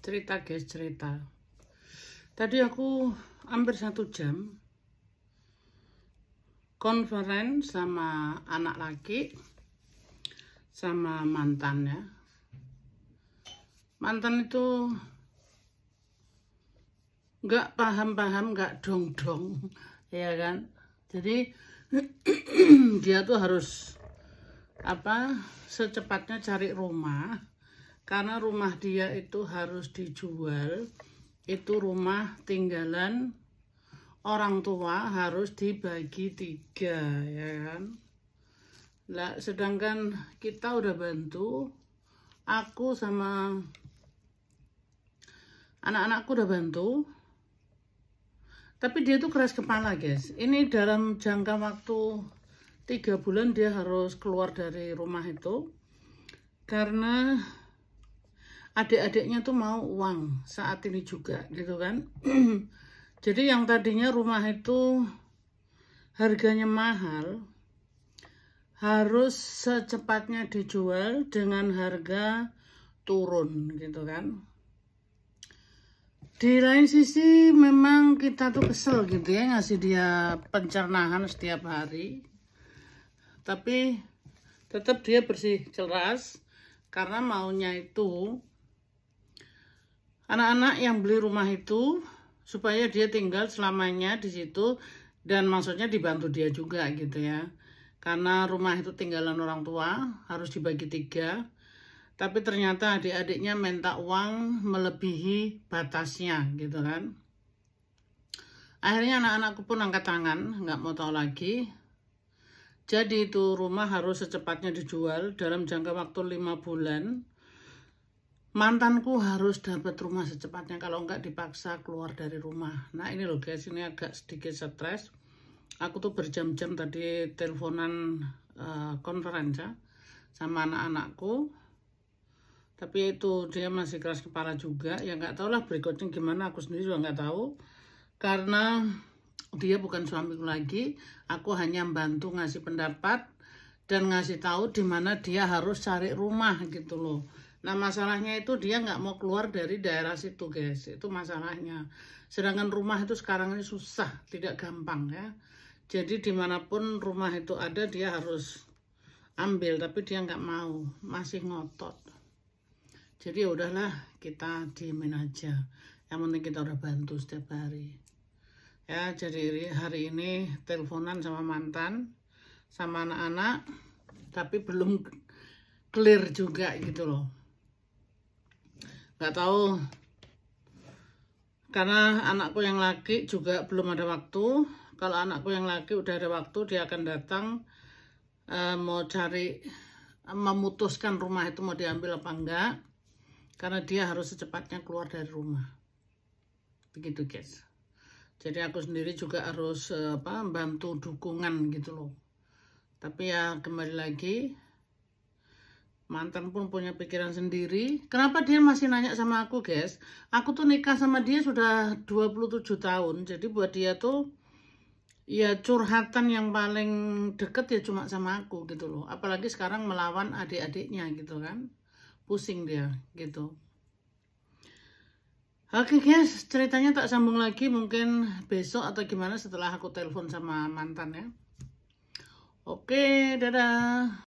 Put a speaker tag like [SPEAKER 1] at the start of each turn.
[SPEAKER 1] Cerita guys, cerita. Tadi aku hampir 1 jam conference sama anak laki sama mantan ya. Mantan itu nggak paham-paham, nggak dong-dong, ya kan. Jadi dia tuh harus secepatnya cari rumah, karena rumah dia itu harus dijual. Itu rumah tinggalan orang tua, harus dibagi 3 ya kan. Nah, sedangkan kita udah bantu, aku sama anak-anakku udah bantu, tapi dia tuh keras kepala guys. Ini dalam jangka waktu 3 bulan dia harus keluar dari rumah itu, karena adik-adiknya tuh mau uang saat ini juga gitu kan. Jadi yang tadinya rumah itu harganya mahal, harus secepatnya dijual dengan harga turun gitu kan. Di lain sisi memang kita tuh kesel gitu ya, ngasih dia pencernaan setiap hari, tapi tetap dia bersih keras, karena maunya itu anak-anak yang beli rumah itu supaya dia tinggal selamanya di situ, dan maksudnya dibantu dia juga gitu ya. Karena rumah itu tinggalan orang tua, harus dibagi 3. Tapi ternyata adik-adiknya minta uang melebihi batasnya gitu kan. Akhirnya anak-anakku pun angkat tangan, nggak mau tahu lagi. Jadi itu rumah harus secepatnya dijual dalam jangka waktu 5 bulan. Mantanku harus dapat rumah secepatnya, kalau enggak dipaksa keluar dari rumah. Nah ini loh guys, ini agak sedikit stres. Aku tuh berjam-jam tadi teleponan konferensi sama anak-anakku. Tapi itu dia masih keras kepala juga. Ya nggak tahu lah berikutnya gimana, aku sendiri juga nggak tahu. Karena dia bukan suamiku lagi, aku hanya bantu ngasih pendapat dan ngasih tahu di mana dia harus cari rumah gitu loh. Nah masalahnya itu dia nggak mau keluar dari daerah situ guys, itu masalahnya. Sedangkan rumah itu sekarang ini susah, tidak gampang ya. Jadi dimanapun rumah itu ada dia harus ambil, tapi dia nggak mau, masih ngotot. Jadi ya udahlah, kita diemin aja. Yang penting kita udah bantu setiap hari. Ya, jadi hari ini teleponan sama mantan, sama anak-anak, tapi belum clear juga gitu loh. Nggak tahu, karena anakku yang laki juga belum ada waktu. Kalau anakku yang laki udah ada waktu, dia akan datang mau cari, memutuskan rumah itu mau diambil apa enggak, karena dia harus secepatnya keluar dari rumah. Begitu guys. Jadi aku sendiri juga harus bantu dukungan gitu loh. Tapi ya kembali lagi, mantan pun punya pikiran sendiri. Kenapa dia masih nanya sama aku guys? Aku tuh nikah sama dia sudah 27 tahun. Jadi buat dia tuh ya curhatan yang paling deket ya cuma sama aku gitu loh. Apalagi sekarang melawan adik-adiknya gitu kan. Pusing dia gitu. Oke guys, ceritanya tak sambung lagi mungkin besok atau gimana setelah aku telepon sama mantan ya. Oke, dadah.